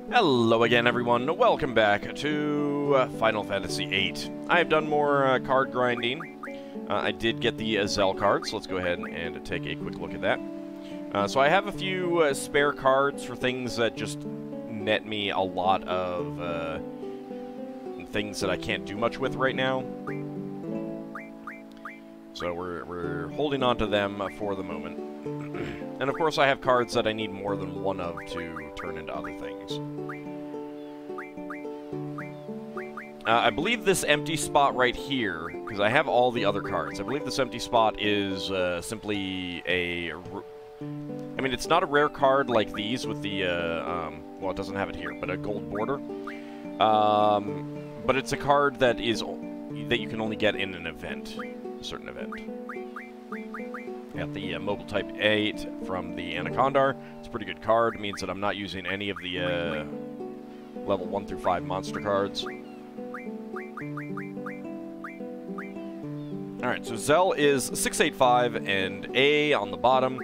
Hello again, everyone. Welcome back to Final Fantasy VIII. I have done more card grinding. I did get the Zell card, so let's go ahead and take a quick look at that. So I have a few spare cards for things that just net me a lot of things that I can't do much with right now. So we're holding on to them for the moment. And of course I have cards that I need more than one of to turn into other things. I believe this empty spot right here, because I have all the other cards, I believe this empty spot is simply a... I mean, it's not a rare card like these with the, well, it doesn't have it here, but a gold border. But it's a card that that you can only get in an event, a certain event. Got the Mobile Type 8 from the Anacondar. It's a pretty good card. It means that I'm not using any of the level 1 through 5 monster cards. Alright, so Zell is 685 and A on the bottom.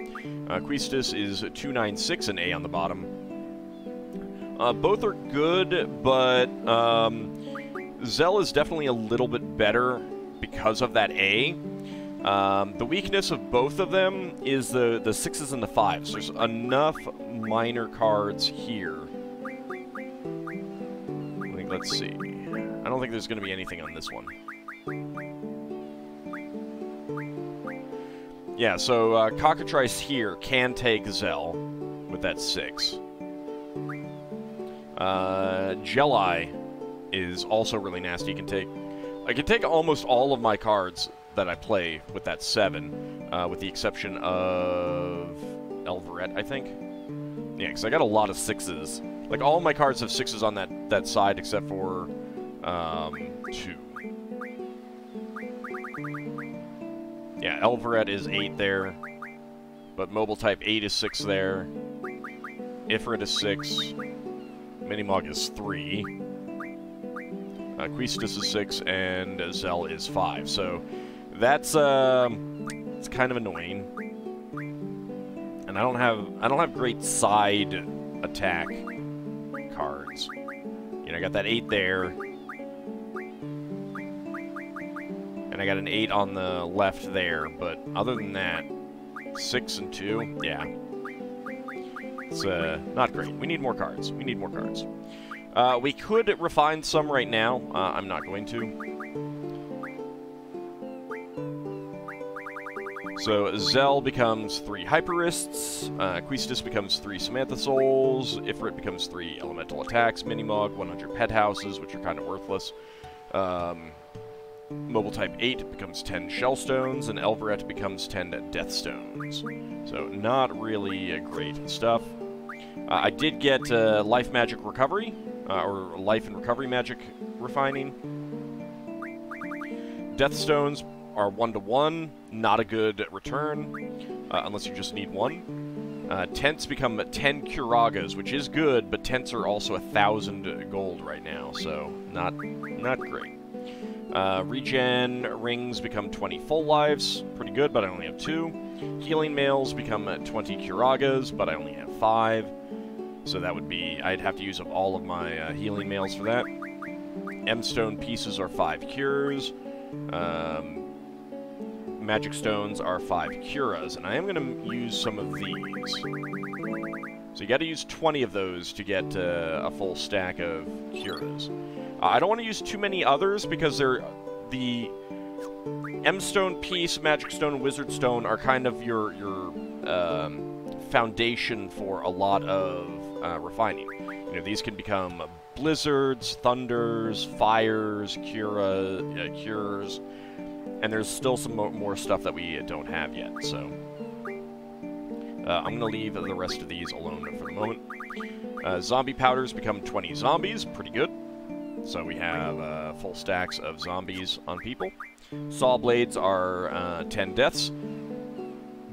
Quistis is 296 and A on the bottom. Both are good, but Zell is definitely a little bit better because of that A. The weakness of both of them is the 6s and the 5s. There's enough minor cards here. Let's see. I don't think there's going to be anything on this one. Yeah, so Cockatrice here can take Zell with that 6. Jelly is also really nasty. I can take almost all of my cards that I play with that 7, with the exception of Elveret, I think. Yeah, because I got a lot of 6s. Like, all my cards have 6s on that side except for 2. Yeah, Elveret is 8 there, but Mobile Type 8 is 6 there. Ifrit is 6. Minimog is 3. Quistis is 6, and Zell is 5. So that's it's kind of annoying. And I don't have great side attack cards. You know, I got that 8 there. And I got an 8 on the left there, but other than that, 6 and 2, yeah. It's not great. We need more cards. We need more cards. We could refine some right now. I'm not going to. So Zell becomes 3 Hyperists, Quistis becomes 3 Samantha Souls, Ifrit becomes 3 Elemental Attacks, Minimog, 100 Pet Houses, which are kind of worthless. Mobile Type 8 becomes 10 Shellstones, and Elveret becomes 10 Deathstones. So not really great stuff. I did get Life Magic Recovery, or Life and Recovery Magic Refining. Deathstones are 1-to-1, not a good return, unless you just need 1. Tents become 10 Curagas, which is good, but Tents are also 1,000 gold right now, so not great. Regen Rings become 20 Full Lives, pretty good, but I only have 2. Healing Mails become 20 Curagas, but I only have 5. So that would be, I'd have to use up all of my healing mails for that. M-Stone pieces are 5 cures. Magic Stones are 5 curas, and I am going to use some of these. So you got to use 20 of those to get a full stack of curas. I don't want to use too many others because they're the M-Stone piece, Magic Stone, and Wizard Stone are kind of your foundation for a lot of refining. You know, these can become blizzards, thunders, fires, cures, and there's still some more stuff that we don't have yet, so I'm going to leave the rest of these alone for the moment. Zombie powders become 20 zombies, pretty good. So we have full stacks of zombies on people. Saw blades are 10 deaths.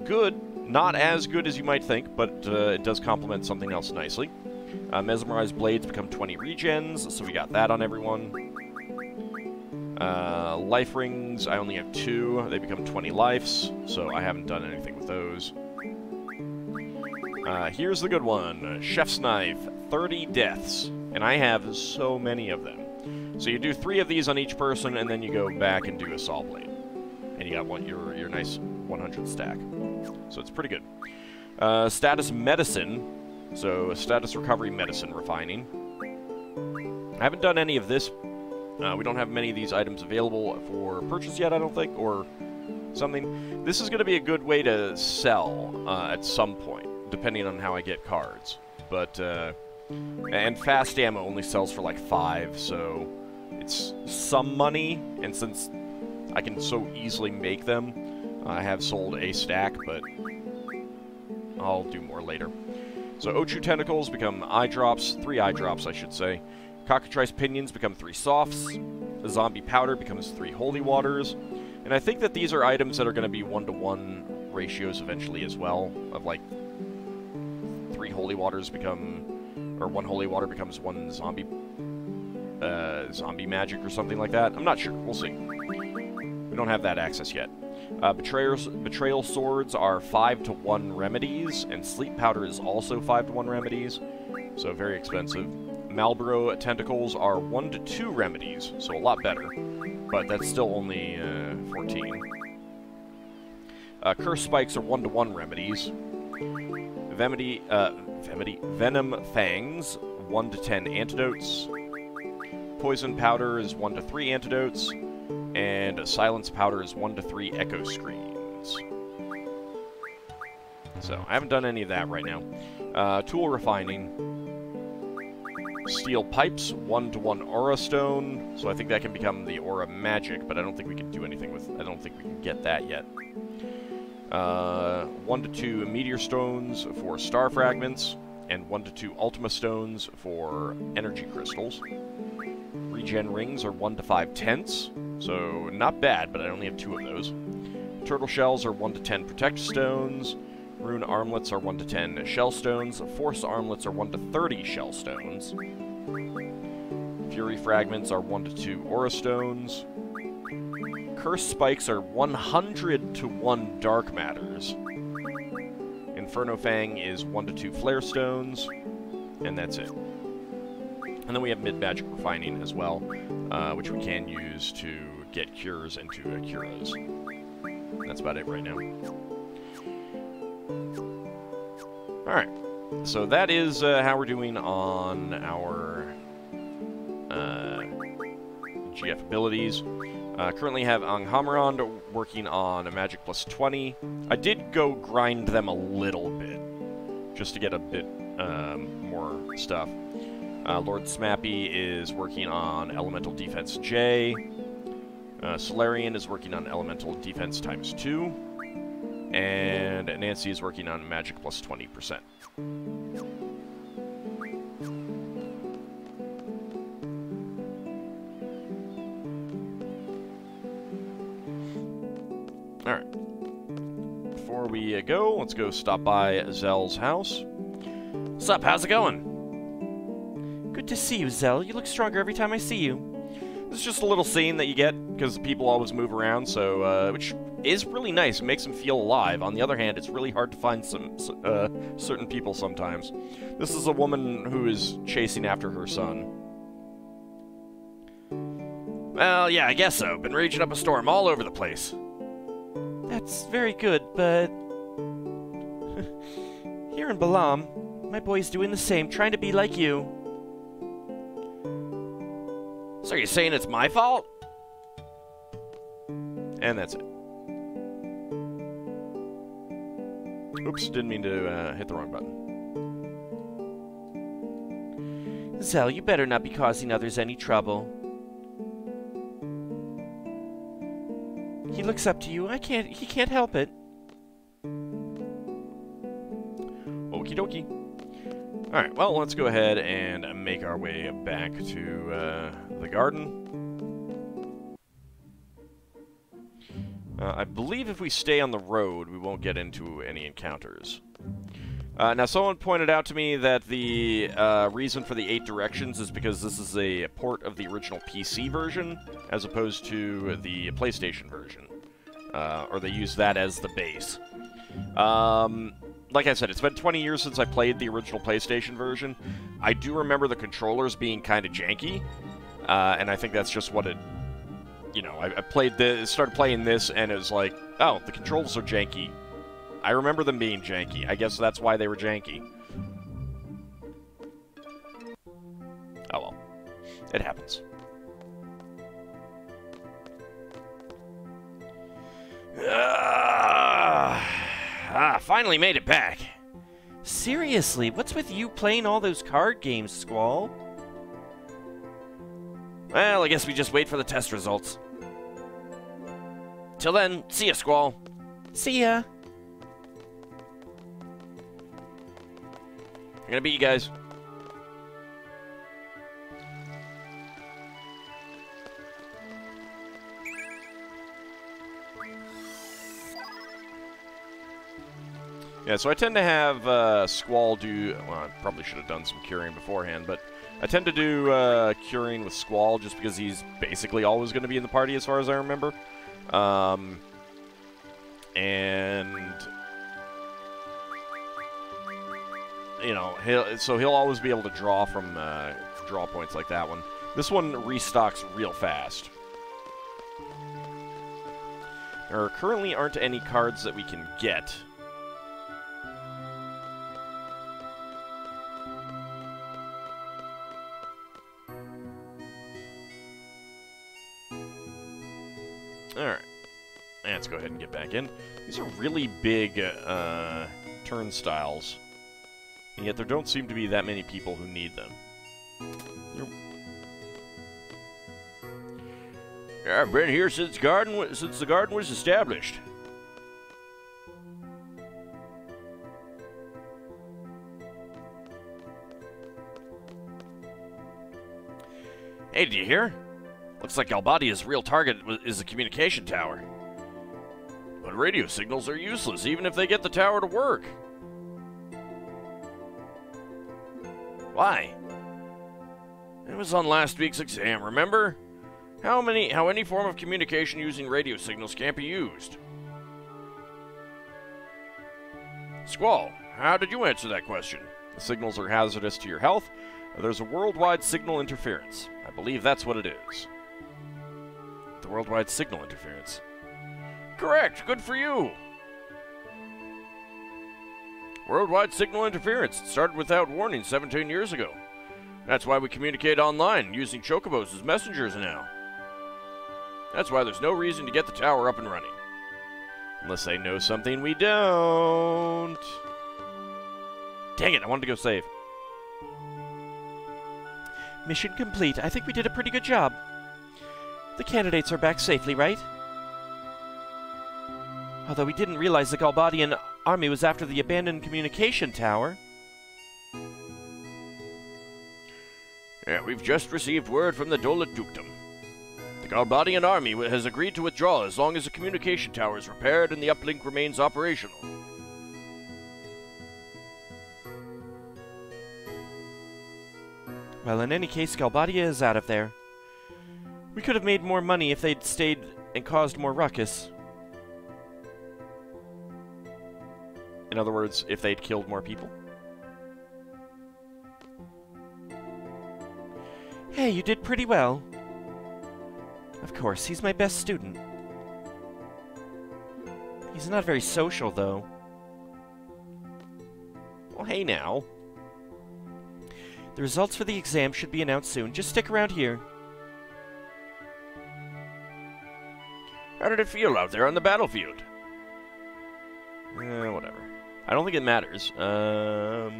Good. Not as good as you might think, but it does complement something else nicely. Mesmerized blades become 20 regens, so we got that on everyone. Life rings, I only have 2. They become 20 lives, so I haven't done anything with those. Here's the good one. Chef's Knife, 30 deaths. And I have so many of them. So you do 3 of these on each person, and then you go back and do a Saw Blade. And you got your nice 100 stack. So it's pretty good. Status Medicine. So Status Recovery Medicine Refining. I haven't done any of this. We don't have many of these items available for purchase yet, I don't think, or something. This is going to be a good way to sell at some point, depending on how I get cards. But, and fast ammo only sells for like 5, so it's some money, and since I can so easily make them, I have sold a stack, but I'll do more later. So Ochu Tentacles become eye drops, 3 eye drops, I should say. Cockatrice Pinions become 3 softs. The Zombie Powder becomes 3 holy waters. And I think that these are items that are going to be 1-to-1 ratios eventually as well. Of like 3 holy waters become, or 1 holy water becomes 1 zombie magic or something like that. I'm not sure. We'll see. We don't have that access yet. Betrayal Swords are 5-to-1 remedies, and Sleep Powder is also 5-to-1 remedies, so very expensive. Malboro Tentacles are 1-to-2 remedies, so a lot better, but that's still only 14. Curse Spikes are 1-to-1 remedies. Venom Fangs, 1-to-10 antidotes. Poison Powder is 1-to-3 antidotes. And Silence Powder is 1-to-3 echo screens. So, I haven't done any of that right now. Tool Refining. Steel Pipes, 1-to-1 Aura Stone. So I think that can become the Aura Magic, but I don't think we can do anything with... I don't think we can get that yet. 1-to-2 Meteor Stones for Star Fragments. And 1-to-2 Ultima Stones for Energy Crystals. Regen Rings are 1-to-5 Tents. So, not bad, but I only have 2 of those. Turtle Shells are 1-to-10 Protect Stones. Rune Armlets are 1-to-10 Shell Stones. Force Armlets are 1-to-30 Shell Stones. Fury Fragments are 1-to-2 Aura Stones. Curse Spikes are 100-to-1 Dark Matters. Inferno Fang is 1-to-2 Flare Stones. And that's it. And then we have Mid-Magic Refining as well, which we can use to get cures into Curas. That's about it right now. Alright, so that is how we're doing on our GF abilities. Currently have Anghamarand working on a Magic plus 20. I did go grind them a little bit, just to get a bit more stuff. Lord Smappy is working on Elemental Defense J. Solarian is working on Elemental Defense times 2. And Nancy is working on Magic plus 20%. Alright. Before we go, let's go stop by Zell's house. What's up? How's it going? Good to see you, Zell. You look stronger every time I see you. This is just a little scene that you get, because people always move around, so, which is really nice. It makes them feel alive. On the other hand, it's really hard to find some certain people sometimes. This is a woman who is chasing after her son. Well, yeah, I guess so. Been raging up a storm all over the place. That's very good, but... Here in Balam, my boy's doing the same, trying to be like you. So you're saying it's my fault? And that's it. Oops, didn't mean to hit the wrong button. Zell, you better not be causing others any trouble. He looks up to you. He can't help it. Okie dokie. Alright, well, let's go ahead and make our way back to the garden. I believe if we stay on the road, we won't get into any encounters. Now, someone pointed out to me that the reason for the 8 directions is because this is a port of the original PC version, as opposed to the PlayStation version. Or they use that as the base. like I said, it's been 20 years since I played the original PlayStation version. I do remember the controllers being kind of janky, and I think that's just what it... You know, I played this, started playing this, and it was like, oh, the controls are janky. I remember them being janky. I guess that's why they were janky. Oh well. It happens. Finally made it back. Seriously, what's with you playing all those card games, Squall? Well, I guess we just wait for the test results. Till then, see ya, Squall. See ya. I'm gonna beat you guys. Yeah, so I tend to have Squall do... Well, I probably should have done some curing beforehand, but I tend to do curing with Squall just because he's basically always going to be in the party as far as I remember. And... You know, he'll always be able to draw from draw points like that one. This one restocks real fast. There currently aren't any cards that we can get. Alright. Let's go ahead and get back in. These are really big turnstiles. And yet there don't seem to be that many people who need them. I've been here since the garden was established. Hey, did you hear? Looks like Albadia's real target is the communication tower. But radio signals are useless, even if they get the tower to work. Why? It was on last week's exam, remember? How any form of communication using radio signals can't be used. Squall, how did you answer that question? The signals are hazardous to your health. There's a worldwide signal interference. I believe that's what it is. The worldwide signal interference. Correct, good for you. Worldwide signal interference. It started without warning 17 years ago. That's why we communicate online, using chocobos as messengers now. That's why there's no reason to get the tower up and running. Unless they know something we don't. Dang it, I wanted to go save. Mission complete. I think we did a pretty good job. The candidates are back safely, right? Although we didn't realize the Galbadian army was after the abandoned communication tower. Yeah, we've just received word from the Dolet Dukedom. The Galbadian army has agreed to withdraw as long as the communication tower is repaired and the uplink remains operational. Well, in any case, Galbadia is out of there. We could have made more money if they'd stayed and caused more ruckus. In other words, if they'd killed more people. Hey, you did pretty well. Of course, he's my best student. He's not very social, though. Well, hey now. The results for the exam should be announced soon. Just stick around here. How did it feel out there on the battlefield? Whatever. I don't think it matters. Yeah,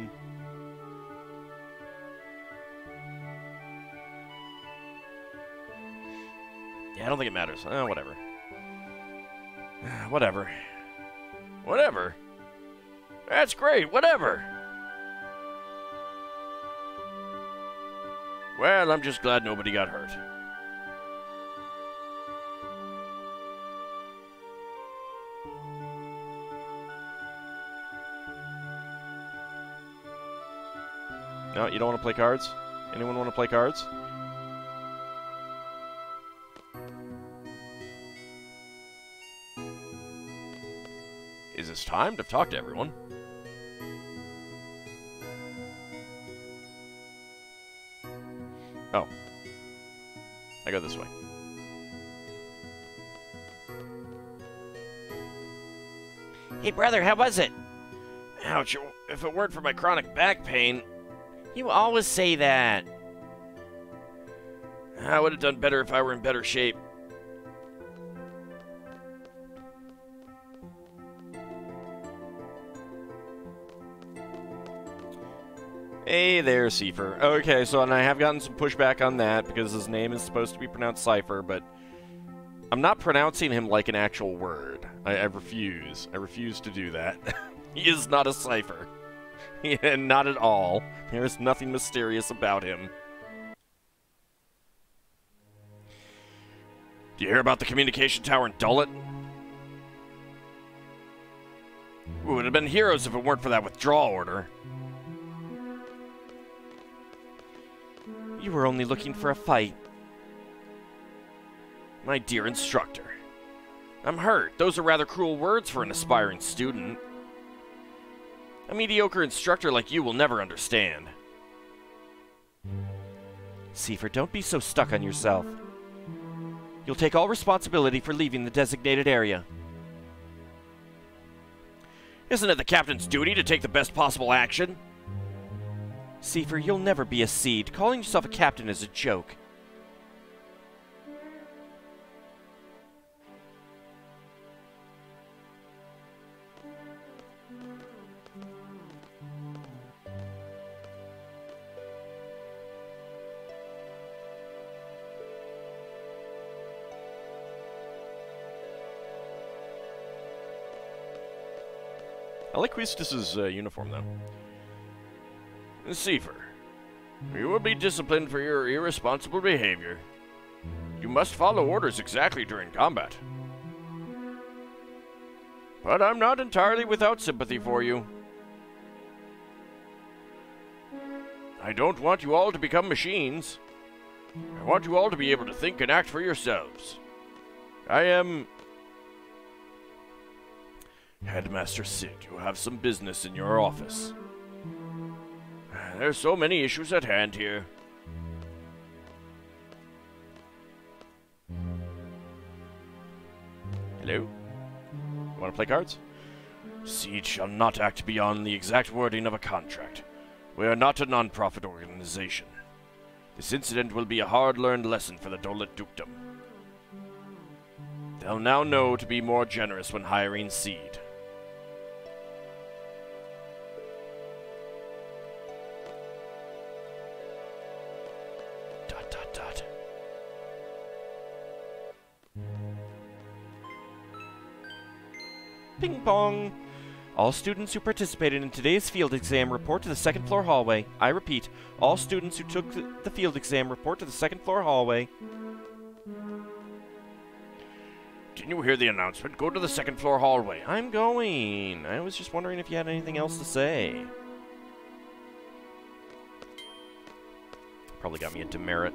I don't think it matters. Whatever. Whatever. Whatever? That's great, whatever! Well, I'm just glad nobody got hurt. No, you don't want to play cards? Anyone want to play cards? Is this time to talk to everyone? Oh. I go this way. Hey, brother, how was it? Ouch, if it weren't for my chronic back pain, You always say that. I would have done better if I were in better shape. Hey there, Seifer. Okay, so and I have gotten some pushback on that because his name is supposed to be pronounced Cypher, but I'm not pronouncing him like an actual word. I refuse. I refuse to do that. He is not a Cypher. Yeah, not at all. There is nothing mysterious about him. Do you hear about the communication tower in Dullet? We would have been heroes if it weren't for that withdrawal order. You were only looking for a fight. My dear instructor. I'm hurt. Those are rather cruel words for an aspiring student. A mediocre instructor like you will never understand. Seifer, don't be so stuck on yourself. You'll take all responsibility for leaving the designated area. Isn't it the captain's duty to take the best possible action? Seifer, you'll never be a seed. Calling yourself a captain is a joke. I like Quistis's uniform, though. Seifer, you will be disciplined for your irresponsible behavior. You must follow orders exactly during combat. But I'm not entirely without sympathy for you. I don't want you all to become machines. I want you all to be able to think and act for yourselves. I am... Headmaster Sid, you have some business in your office. There's so many issues at hand here. Hello? Want to play cards? Siege shall not act beyond the exact wording of a contract. We are not a non-profit organization. This incident will be a hard-learned lesson for the Dolet Dukedom. They'll now know to be more generous when hiring Seed. Ping pong! All students who participated in today's field exam report to the second floor hallway. I repeat, all students who took the field exam report to the second floor hallway. Didn't you hear the announcement? Go to the second floor hallway. I'm going. I was just wondering if you had anything else to say. Probably got me a demerit.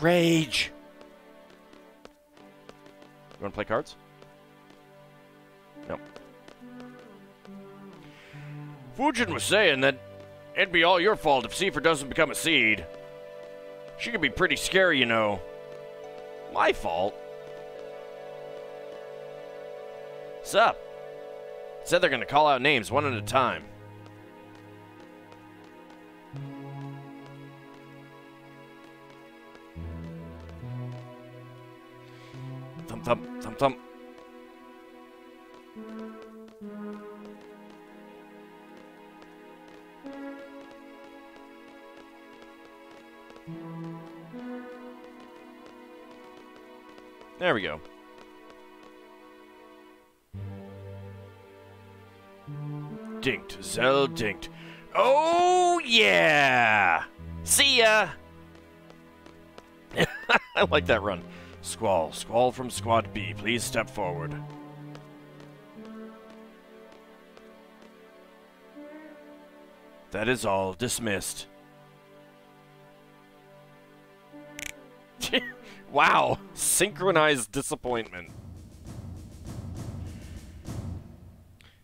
Rage! You want to play cards? No. Fujin was saying that it'd be all your fault if Seifer doesn't become a seed. She could be pretty scary, you know. My fault? Sup? Said they're gonna call out names one at a time. Thump, thump, thump, thump. There we go. Dinked, Zell dinked. Oh, yeah! See ya! I like that run. Squall, Squall from Squad B, please step forward. That is all. Dismissed. Wow. Synchronized disappointment.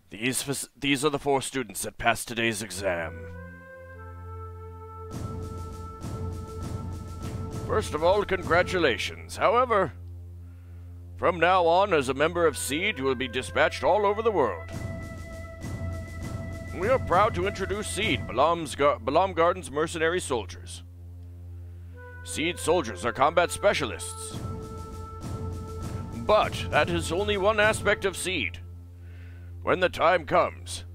These are the 4 students that passed today's exam. First of all, congratulations. However, from now on, as a member of SEED, you will be dispatched all over the world. We are proud to introduce SEED, Balam Garden's mercenary soldiers. SEED soldiers are combat specialists. But that is only one aspect of SEED. When the time comes...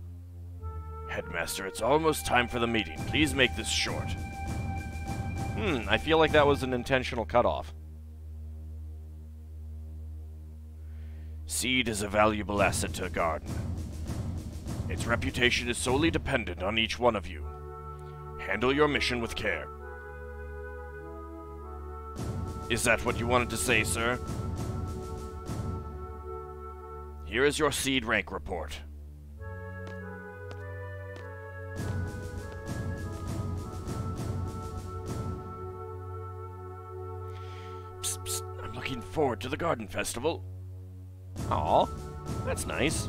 Headmaster, it's almost time for the meeting. Please make this short. I feel like that was an intentional cutoff. SEED is a valuable asset to a garden. Its reputation is solely dependent on each one of you. Handle your mission with care. Is that what you wanted to say, sir? Here is your SEED rank report. Psst, psst. I'm looking forward to the garden festival. Aw, that's nice.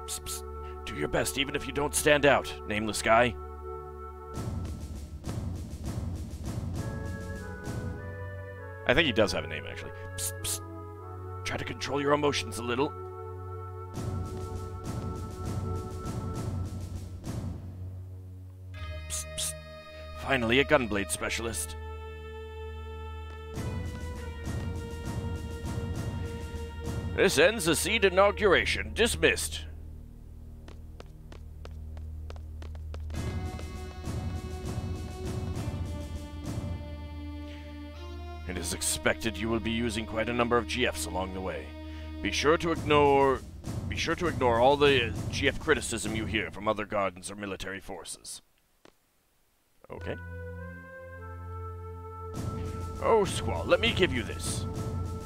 Psst, psst. Do your best even if you don't stand out, nameless guy. I think he does have a name, actually. Psst, psst. Try to control your emotions a little. Psst, psst. Finally, a gunblade specialist. This ends the SEED inauguration. Dismissed. It is expected you will be using quite a number of GFs along the way. Be sure to ignore all the GF criticism you hear from other gardens or military forces. Okay. Oh, Squall, let me give you this.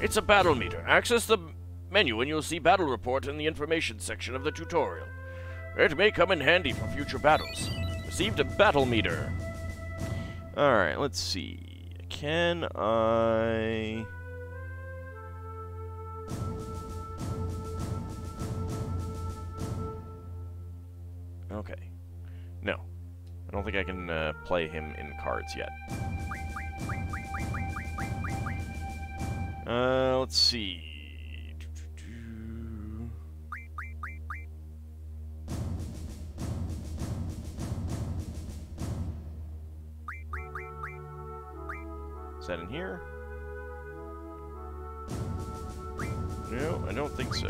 It's a battle meter. Access the menu and you'll see battle report in the information section of the tutorial. It may come in handy for future battles. Received a battle meter. Alright, let's see. Can I... Okay. No. I don't think I can play him in cards yet. Let's see. Is that in here? No, I don't think so.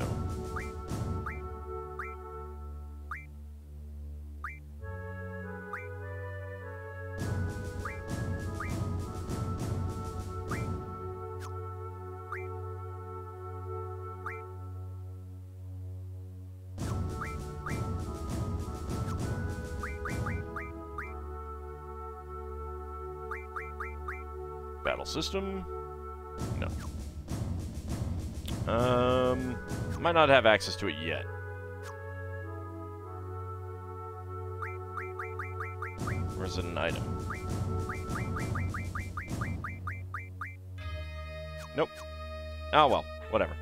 Battle system? No. Might not have access to it yet. Or is it an item? Nope. Oh well, whatever.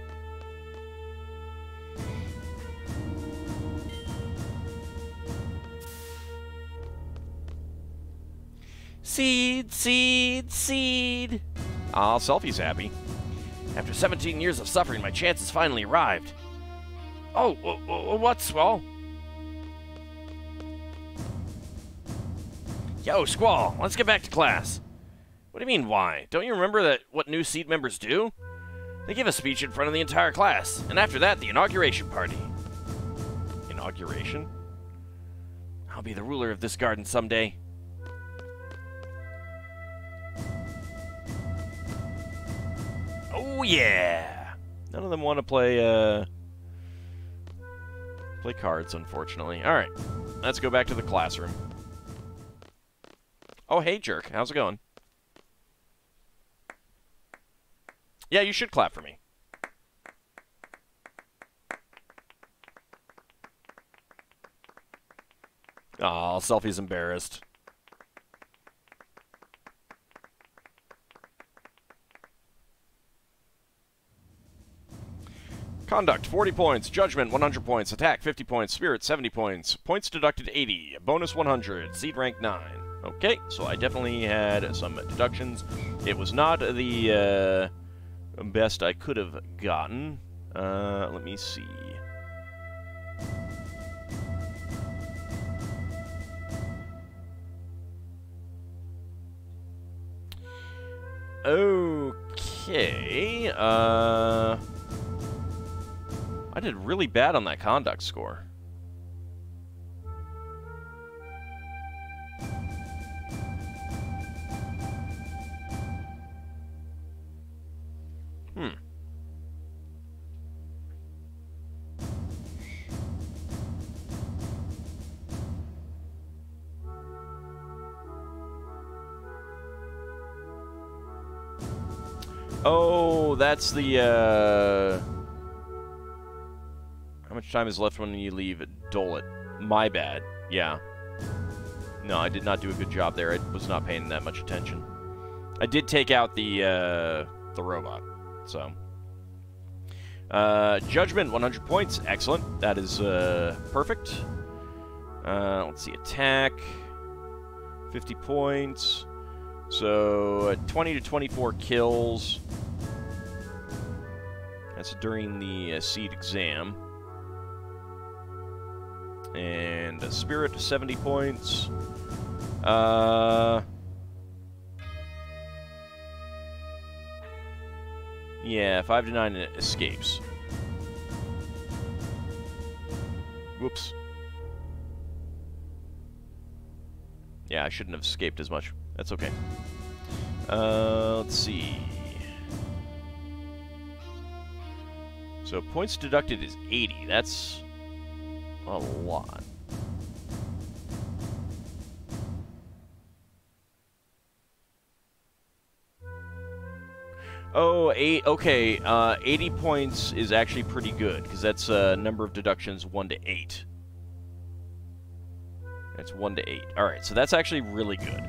Seed, seed, seed. Ah, Selfie's happy. After 17 years of suffering, my chance has finally arrived. Oh, what, Squall? Yo, Squall, let's get back to class. What do you mean, why? Don't you remember what new SEED members do? They give a speech in front of the entire class, and after that, the inauguration party. Inauguration? I'll be the ruler of this garden someday. Oh, yeah! None of them want to play cards, unfortunately. Alright, let's go back to the classroom. Oh, hey, jerk. How's it going? Yeah, you should clap for me. Aw, Selfie's embarrassed. Conduct, 40 points. Judgment, 100 points. Attack, 50 points. Spirit, 70 points. Points deducted, 80. Bonus, 100. Seed rank, 9. Okay, so I definitely had some deductions. It was not the best I could have gotten. Let me see. Okay, I did really bad on that conduct score. Oh, that's the, How much time is left when you leave Dolet? My bad. Yeah. No, I did not do a good job there. I was not paying that much attention. I did take out the robot, so. Judgment, 100 points. Excellent. That is, perfect. Let's see. Attack, 50 points. So, 20 to 24 kills. That's during the seed exam. And Spirit, 70 points. Yeah, 5 to 9 escapes. Whoops. Yeah, I shouldn't have escaped as much. That's okay. Let's see. So points deducted is 80. That's a lot. Oh, okay. 80 points is actually pretty good, because that's number of deductions 1 to 8. That's 1 to 8. Alright, so that's actually really good.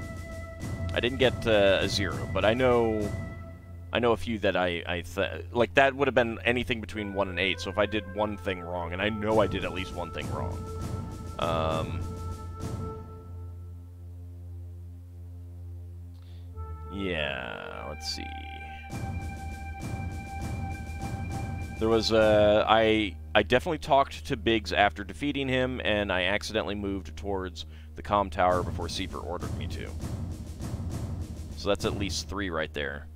I didn't get a 0, but I know a few that like, that would have been anything between 1 and 8, so if I did one thing wrong, and I know I did at least one thing wrong. Yeah, let's see. There was, I definitely talked to Biggs after defeating him, and I accidentally moved towards the comm tower before Seifer ordered me to. So that's at least 3 right there.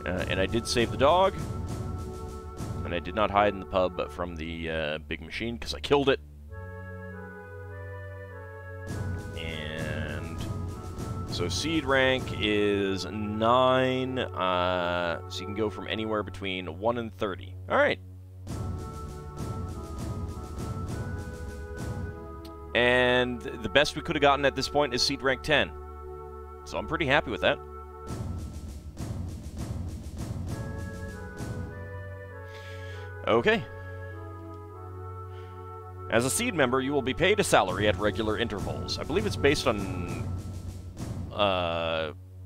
And I did save the dog. And I did not hide in the pub from the big machine, because I killed it. And so seed rank is 9. So you can go from anywhere between 1 and 30. Alright. And the best we could have gotten at this point is seed rank 10. So I'm pretty happy with that. Okay. As a seed member, you will be paid a salary at regular intervals. I believe it's based on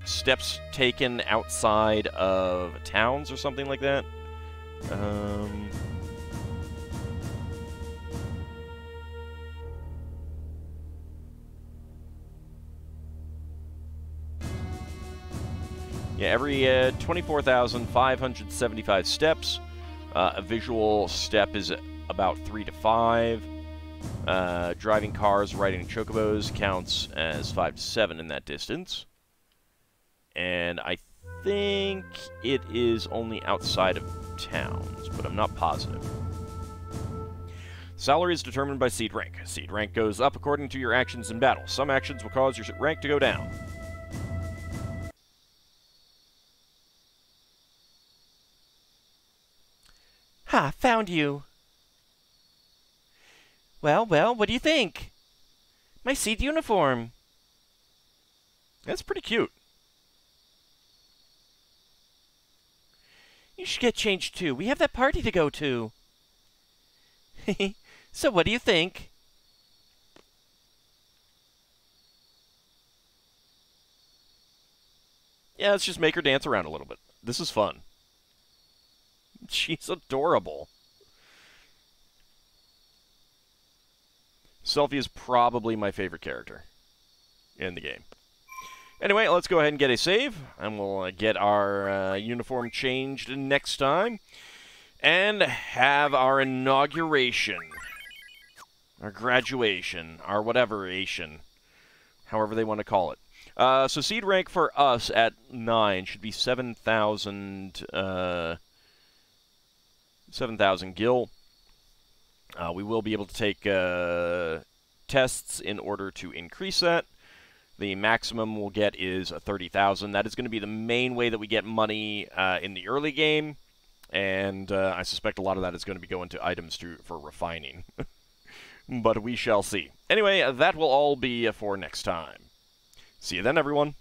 steps taken outside of towns or something like that. Yeah, every 24,575 steps. A visual step is about 3 to 5. Driving cars, riding chocobos counts as 5 to 7 in that distance. And I think it is only outside of towns, but I'm not positive. Salary is determined by seed rank. Seed rank goes up according to your actions in battle. Some actions will cause your rank to go down. Ha, found you. Well, what do you think? My seed uniform. That's pretty cute. You should get changed too. We have that party to go to. So what do you think? Yeah, let's just make her dance around a little bit. This is fun. She's adorable. Selphie is probably my favorite character in the game. Anyway, let's go ahead and get a save, and we'll get our uniform changed next time, and have our inauguration, our graduation, our whatever-ation, however they want to call it. So seed rank for us at 9 should be 7,000 gil. We will be able to take tests in order to increase that. The maximum we'll get is 30,000. That is going to be the main way that we get money in the early game, and I suspect a lot of that is going to be going to items for refining. But we shall see. Anyway, that will all be for next time. See you then, everyone.